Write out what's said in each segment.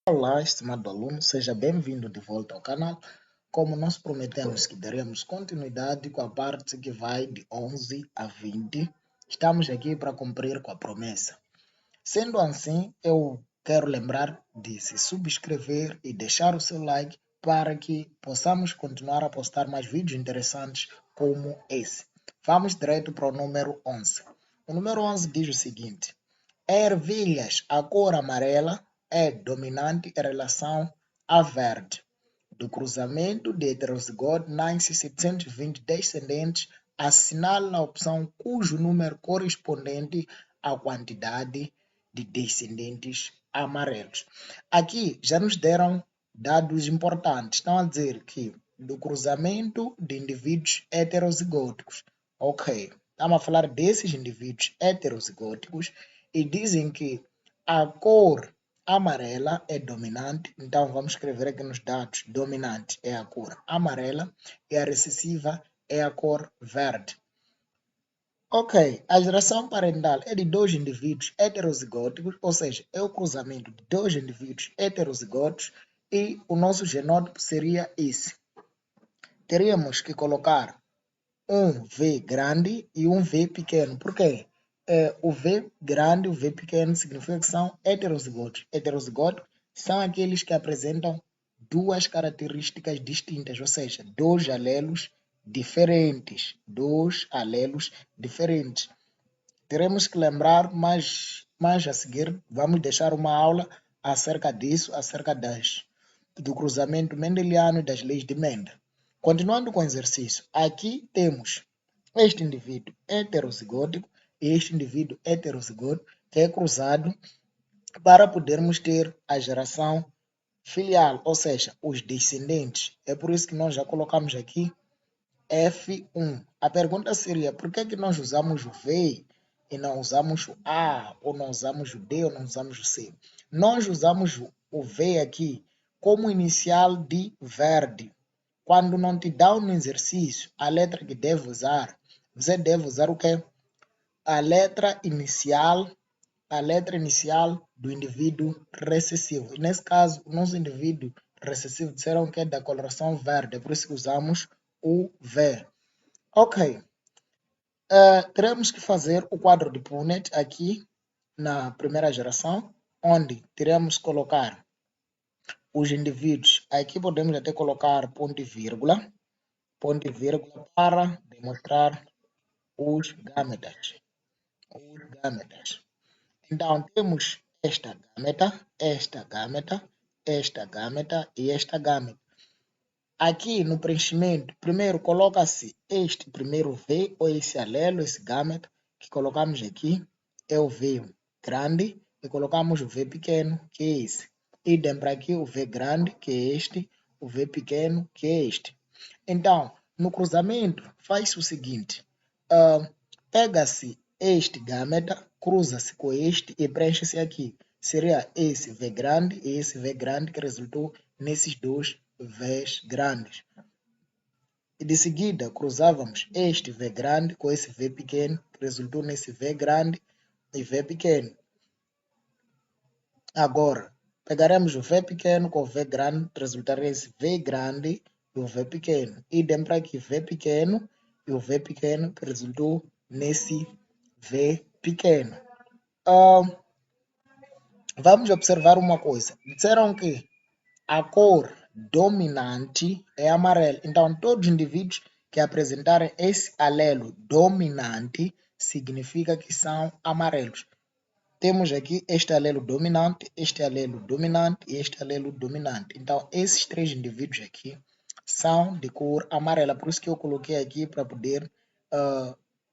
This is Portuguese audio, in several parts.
Olá, estimado aluno, seja bem-vindo de volta ao canal. Como nós prometemos que daremos continuidade com a parte que vai de 11 a 20, estamos aqui para cumprir com a promessa. Sendo assim, eu quero lembrar de se subscrever e deixar o seu like para que possamos continuar a postar mais vídeos interessantes como esse. Vamos direto para o número 11. O número 11 diz o seguinte: ervilhas, a cor amarela é dominante em relação à verde. Do cruzamento de heterozigote nasce 720 descendentes, assinale na opção cujo número correspondente à quantidade de descendentes amarelos. Aqui já nos deram dados importantes. Estão a dizer que do cruzamento de indivíduos heterozigóticos. Ok, estamos a falar desses indivíduos heterozigóticos e dizem que a cor amarela é dominante, então vamos escrever aqui nos dados: dominante é a cor amarela e a recessiva é a cor verde. Ok, a geração parental é de dois indivíduos heterozigóticos, ou seja, é o cruzamento de dois indivíduos heterozigóticos e o nosso genótipo seria esse. Teríamos que colocar um V grande e um V pequeno. Por quê? O V grande e o V pequeno significa que são heterozigotos. Heterozigotos são aqueles que apresentam duas características distintas, ou seja, dois alelos diferentes. Dois alelos diferentes. Teremos que lembrar, mas a seguir vamos deixar uma aula acerca disso, acerca do cruzamento mendeliano e das leis de Mendel. Continuando com o exercício, aqui temos este indivíduo heterozigótico e este indivíduo heterozigótico que é cruzado para podermos ter a geração filial, ou seja, os descendentes. É por isso que nós já colocamos aqui F1. A pergunta seria: por que nós usamos o V e não usamos o A, ou não usamos o D, ou não usamos o C? Nós usamos o V aqui como inicial de verde. Quando não te dão no exercício a letra que deve usar, você deve usar o quê? A letra inicial do indivíduo recessivo. E nesse caso, o nosso indivíduo recessivo disseram que é da coloração verde, é por isso que usamos o V. Ok. Teremos que fazer o quadro de Punnett aqui na primeira geração, onde teremos que colocar os indivíduos. Aqui podemos até colocar ponto e vírgula para demonstrar os gametas. Então, temos esta gâmeta e esta gâmeta. Aqui no preenchimento, primeiro coloca-se este primeiro V, ou esse alelo, esse gâmeta, que colocamos aqui, é o V grande, e colocamos o V pequeno, que é esse. Idem para aqui o V grande, que é este, o V pequeno, que é este. Então, no cruzamento, faz o seguinte: pega-se este gâmeta, cruza-se com este e preenche-se aqui. Seria esse V grande e esse V grande que resultou nesses dois V's grandes. E de seguida, cruzávamos este V grande com esse V pequeno, que resultou nesse V grande e V pequeno. Agora, pegaremos o V pequeno com o V grande, resultaria esse V grande e o V pequeno. Idem para aqui, V pequeno e o V pequeno, que resultou nesse V pequeno. Vamos observar uma coisa. Disseram que a cor dominante é amarelo. Então, todos os indivíduos que apresentarem esse alelo dominante significa que são amarelos. Temos aqui este alelo dominante, este alelo dominante e este alelo dominante. Então, esses três indivíduos aqui são de cor amarela. Por isso que eu coloquei aqui para poder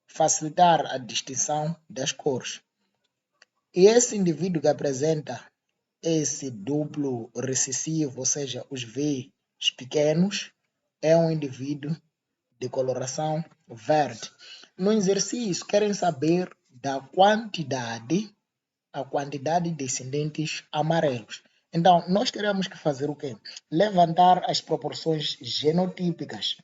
facilitar a distinção das cores. E esse indivíduo que apresenta esse duplo recessivo, ou seja, os V's pequenos, é um indivíduo de coloração verde. No exercício, querem saber da quantidade de descendentes amarelos. Então, nós teremos que fazer o quê? Levantar as proporções genotípicas.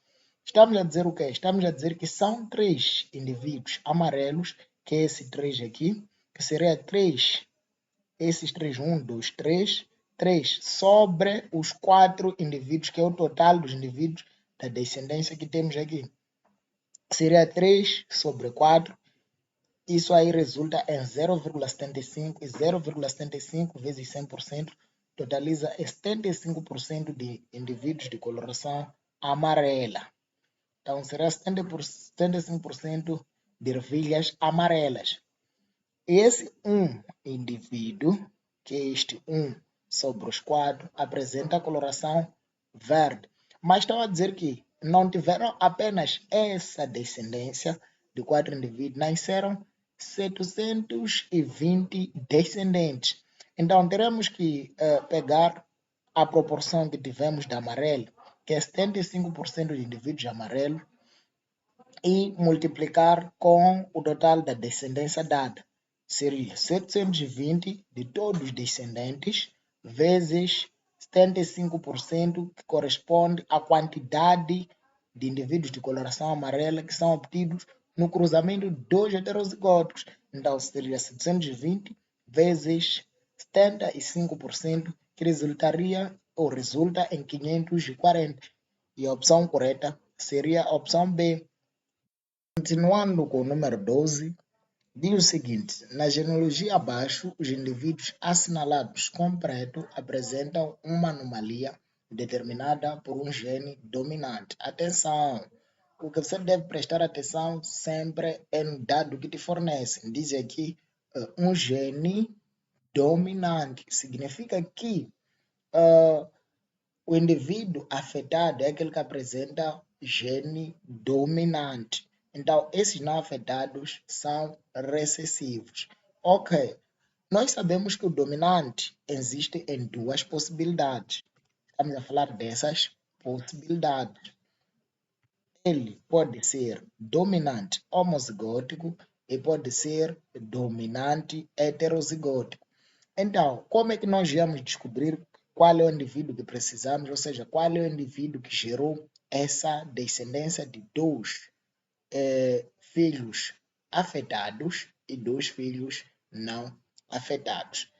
Estamos a dizer o quê? Estamos a dizer que são 3 indivíduos amarelos, que é esse 3 aqui, que seria 3, esses 3, 1, 2, 3, 3 sobre os 4 indivíduos, que é o total dos indivíduos da descendência que temos aqui. Seria 3 sobre 4. Isso aí resulta em 0,75 e 0,75 vezes 100% totaliza 75% de indivíduos de coloração amarela. Então, será 75% de ervilhas amarelas. Esse indivíduo, que é este 1 sobre os 4, apresenta a coloração verde. Mas estão a dizer que não tiveram apenas essa descendência de 4 indivíduos, nasceram 720 descendentes. Então, teremos que pegar a proporção que tivemos de amarelo, que é 75% de indivíduos amarelos, e multiplicar com o total da descendência dada. Seria 720 de todos os descendentes vezes 75%, que corresponde à quantidade de indivíduos de coloração amarela que são obtidos no cruzamento de 2 heterozigóticos. Então, seria 720 vezes 75%, que resultaria ou resulta em 540. E a opção correta seria a opção B. Continuando com o número 12, diz o seguinte: na genealogia abaixo, os indivíduos assinalados com preto apresentam uma anomalia determinada por um gene dominante. Atenção! O que você deve prestar atenção sempre é no dado que te fornece. Diz aqui um gene dominante. Significa que o indivíduo afetado é aquele que apresenta gene dominante. Então, esses não afetados são recessivos. Ok, nós sabemos que o dominante existe em 2 possibilidades. Estamos a falar dessas possibilidades. Ele pode ser dominante homozigótico e pode ser dominante heterozigótico. Então, como é que nós vamos descobrir qual é o indivíduo que precisamos, ou seja, qual é o indivíduo que gerou essa descendência de 2 filhos afetados e 2 filhos não afetados?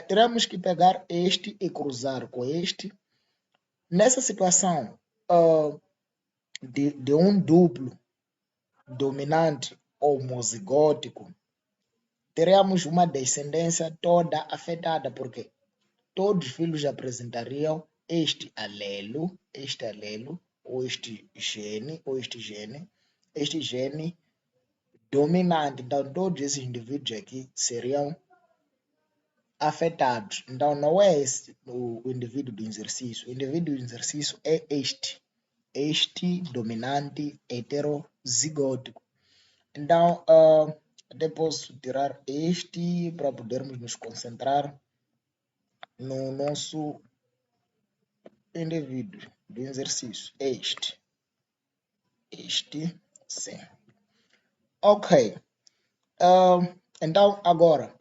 Teremos que pegar este e cruzar com este. Nessa situação de um duplo dominante homozigótico, teremos uma descendência toda afetada, porque todos os filhos apresentariam este alelo, ou este gene dominante. Então, todos esses indivíduos aqui seriam afetados. Então, não é esse o indivíduo do exercício. O indivíduo do exercício é este dominante heterozigótico. Então, até posso tirar este para podermos nos concentrar no nosso indivíduo do exercício. Este, sim. Ok. Então, agora,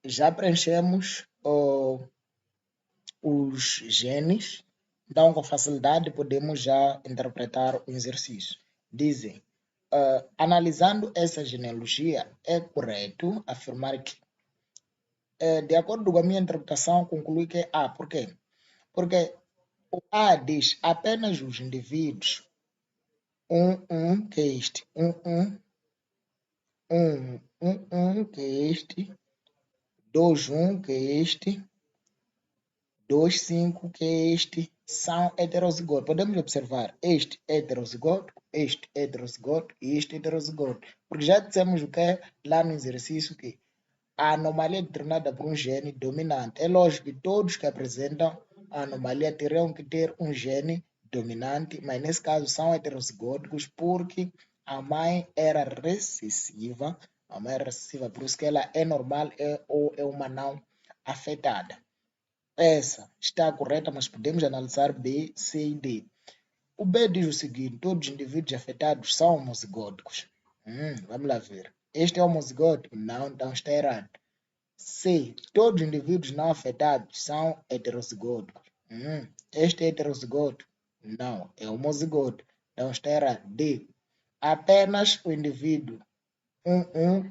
já preenchemos os genes. Então, com facilidade, podemos já interpretar o exercício. Dizem, analisando essa genealogia, é correto afirmar que, de acordo com a minha interpretação, conclui que é A. Por quê? Porque o A diz apenas os indivíduos 1, que é este, 1, que é este, 2, que é este, 2, 5, que é este, são heterozigóticos. Podemos observar este heterozigótico, este heterozigótico e este heterozigótico. Porque já dissemos o que é lá no exercício que a anomalia é determinada por um gene dominante. É lógico que todos que apresentam a anomalia teriam que ter um gene dominante, mas nesse caso são heterozigóticos porque a mãe era recessiva, por isso que ela é normal ou é uma não afetada. Essa está correta, mas podemos analisar B, C e D. O B diz o seguinte: todos os indivíduos afetados são homozigóticos. Vamos lá ver. Este é homozigótico? Não, então está errado. C. Todos os indivíduos não afetados são heterozigóticos. Este é heterozigótico? Não, é homozigótico. Então está errado. D. Apenas o indivíduo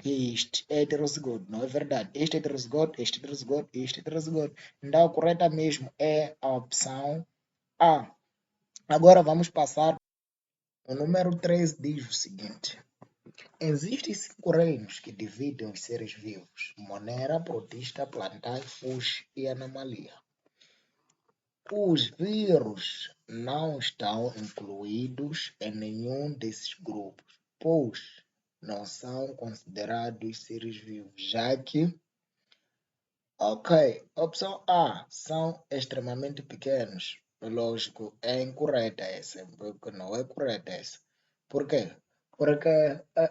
que este é heterozigoto, não é verdade? Este é heterozigoto, este é heterozigoto, este é heterozigoto. Então, a correta mesmo é a opção A. Agora vamos passar. O número 13 diz o seguinte: existem 5 reinos que dividem os seres vivos: Monera, Protista, Plantae, Fuge e Anomalia. Os vírus não estão incluídos em nenhum desses grupos, pois não são considerados seres vivos, já que, opção A, são extremamente pequenos. Lógico, é incorreta essa, porque não é correta essa. Por quê? Porque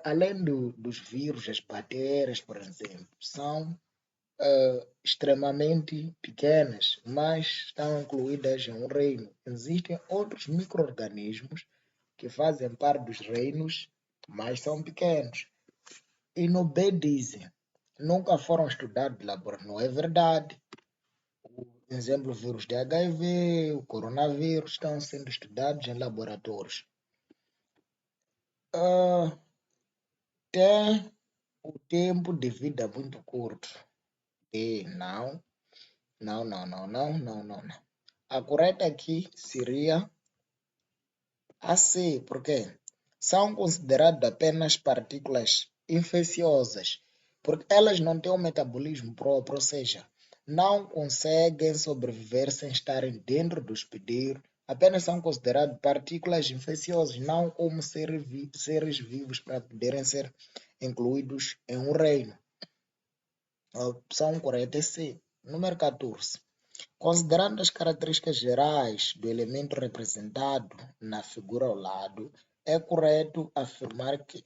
além dos vírus, as bactérias, por exemplo, são extremamente pequenas, mas estão incluídas em um reino. Existem outros micro-organismos que fazem parte dos reinos, mas são pequenos. E no B dizem, nunca foram estudados de laboratório. Não é verdade. Por exemplo, o vírus de HIV, o coronavírus estão sendo estudados em laboratórios. Tem o tempo de vida muito curto. E não. A correta aqui seria a C, porque são consideradas apenas partículas infecciosas, porque elas não têm um metabolismo próprio, ou seja, não conseguem sobreviver sem estarem dentro do hospedeiro, apenas são consideradas partículas infecciosas, não como seres vivos para poderem ser incluídos em um reino. A opção correta é C. Número 14. Considerando as características gerais do elemento representado na figura ao lado, é correto afirmar que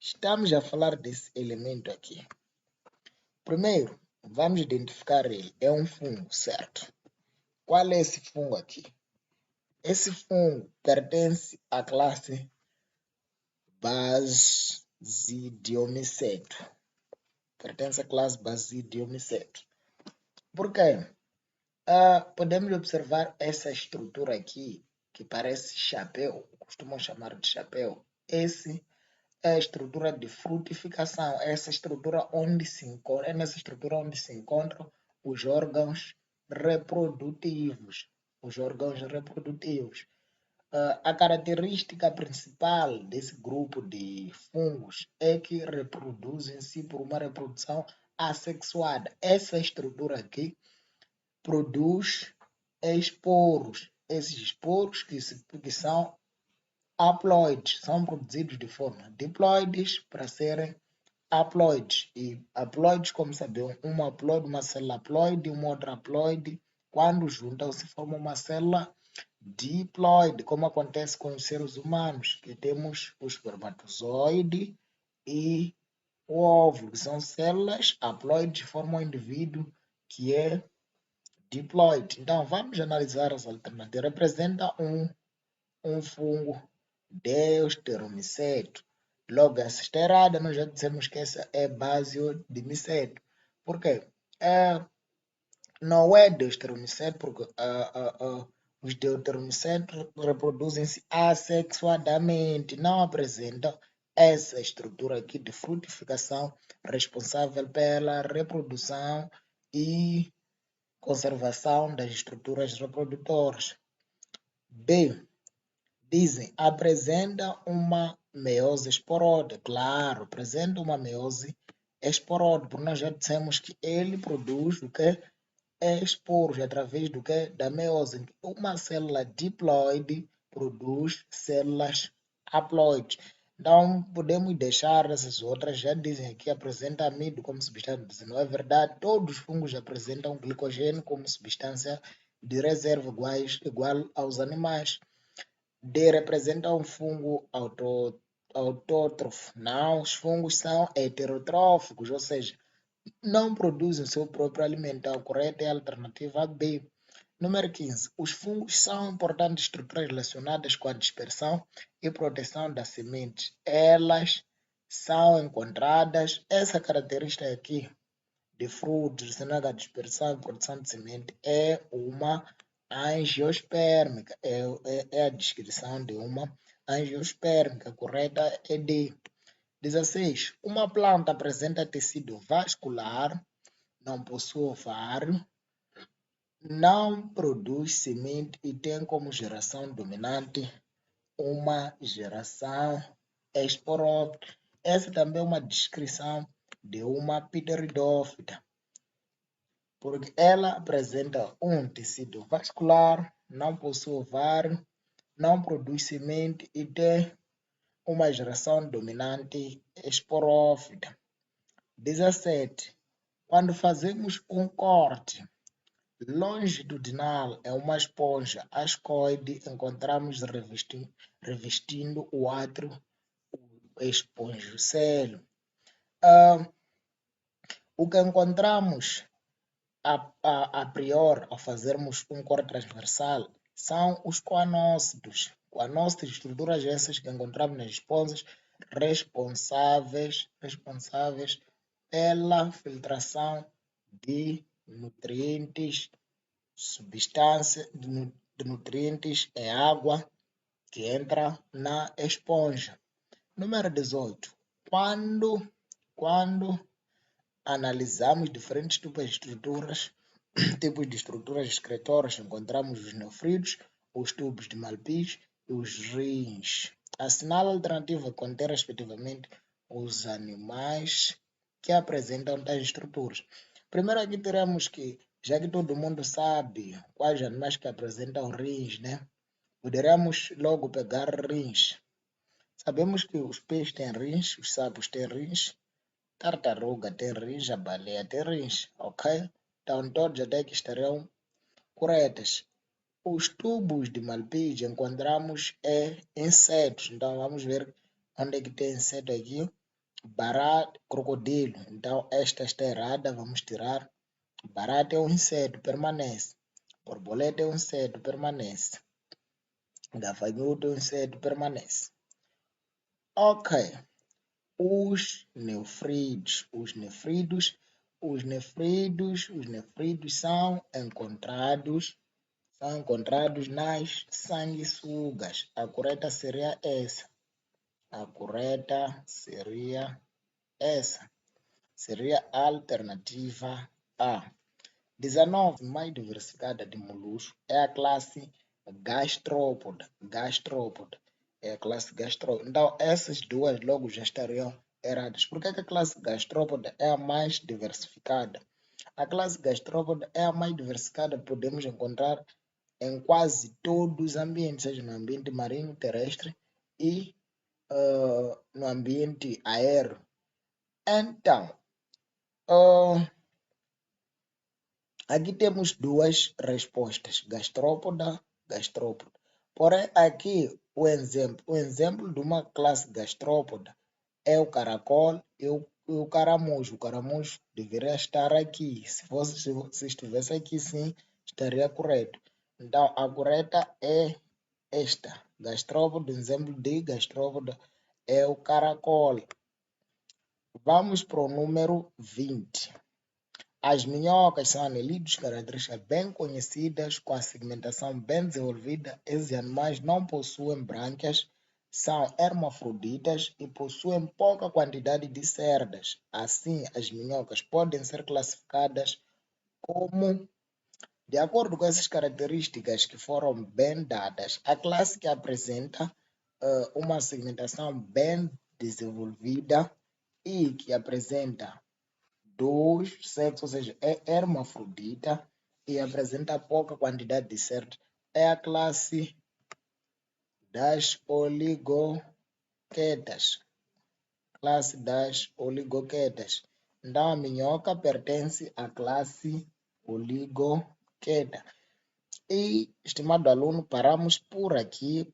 estamos a falar desse elemento aqui. Primeiro, vamos identificar ele. É um fungo, certo? Qual é esse fungo aqui? Esse fungo pertence à classe Basidiomyceto. Pertence à classe Basidiomyceto. Por quê? Podemos observar essa estrutura aqui, que parece chapéu, costumam chamar de chapéu. Essa é a estrutura de frutificação, essa estrutura onde se encontra, é nessa estrutura onde se encontram os órgãos reprodutivos. Os órgãos reprodutivos. A característica principal desse grupo de fungos é que reproduzem-se por uma reprodução assexuada. Essa estrutura aqui produz esporos. Esses esporos que são haploides, são produzidos de forma diploides para serem haploides. E haploides, como sabemos, uma haploide, uma célula haploide e uma outra haploide, quando juntam se forma uma célula diploide, como acontece com os seres humanos, que temos o espermatozoide e o óvulo, que são células haploides, formam um indivíduo que é diploide. Então, vamos analisar as alternativas. Representa um fungo deuteromiceto. Logo, essa está errada, nós já dissemos que essa é basiodimiceto. Por quê? Não é deuteromiceto, porque os deuteromicetos reproduzem-se assexuadamente, não apresentam essa estrutura aqui de frutificação responsável pela reprodução e conservação das estruturas reprodutoras. B. Dizem, apresenta uma meiose esporóide. Claro, apresenta uma meiose esporóide, porque nós já dissemos que ele produz o que? Esporos, através do que? Da meiose. Uma célula diploide produz células haploides. Então, podemos deixar essas outras, já dizem aqui, apresenta amido como substância. Não é verdade? Todos os fungos apresentam glicogênio como substância de reserva igual aos animais. D representa um fungo autótrofo. Não, os fungos são heterotróficos, ou seja, não produzem seu próprio alimento. A correta é a alternativa B. Número 15. Os fungos são importantes estruturas relacionadas com a dispersão e proteção das sementes. Elas são encontradas, essa característica aqui de frutos relacionada à dispersão e proteção de semente é uma angiospermica. É a descrição de uma angiospermica. A correta é D. 16. Uma planta apresenta tecido vascular, não possui ovário, não produz semente e tem como geração dominante uma geração esporófita. Essa também é uma descrição de uma pteridófita, porque ela apresenta um tecido vascular, não possui ovário, não produz semente e tem uma geração dominante esporófita. 17. Quando fazemos um corte longitudinal é uma esponja ascoide, encontramos revestindo o átrio esponjocele. O que encontramos a priori ao fazermos um corte transversal são os coanócitos. Coanócitos, estruturas essas que encontramos nas esponjas responsáveis pela filtração de nutrientes, substância de nutrientes e água que entra na esponja. Número 18. Quando analisamos diferentes tipos de estruturas excretórias, encontramos os nefrídeos, os tubos de Malpighi e os rins. Assinala a alternativa a conter, respectivamente, os animais que apresentam tais estruturas. Primeiro aqui teremos que, já que todo mundo sabe quais animais que apresentam rins, né? Poderemos logo pegar rins. Sabemos que os peixes têm rins, os sapos têm rins, tartaruga tem rins, a baleia tem rins, ok? Então todos até aqui estarão corretas. Os tubos de Malpighi encontramos insetos, então vamos ver onde é que tem inseto aqui. Barata, crocodilo, então esta está errada, vamos tirar. Barata é um inseto, permanece. Borboleta é um inseto, permanece. Gafanhoto é um inseto, permanece. Ok. Os nefrídeos são encontrados nas sanguessugas. A correta seria essa. Seria a alternativa A. 19. Mais diversificada de moluscos é a classe gastrópoda. É a classe gastrópoda. Então, essas duas logo já estariam erradas. Por que a classe gastrópoda é a mais diversificada? A classe gastrópoda é a mais diversificada, podemos encontrar em quase todos os ambientes, seja no ambiente marinho, terrestre e no ambiente aéreo. Então, aqui temos duas respostas, gastrópoda. Porém, aqui o exemplo de uma classe gastrópoda é o caracol e o caramujo. O caramujo deveria estar aqui. Se estivesse aqui, sim, estaria correto. Então, a correta é esta. Gastrópoda, exemplo de gastrópoda é o caracol. Vamos para o número 20. As minhocas são anelídeos, características bem conhecidas, com a segmentação bem desenvolvida. Esses animais não possuem brânquias, são hermafroditas e possuem pouca quantidade de cerdas. Assim, as minhocas podem ser classificadas como, de acordo com essas características que foram bem dadas, a classe que apresenta uma segmentação bem desenvolvida e que apresenta dois sexos, ou seja, é hermafrodita e apresenta pouca quantidade de cerdas, é a classe das oligoquetas. Então, a minhoca pertence à classe oligoqueta. E, estimado aluno, paramos por aqui.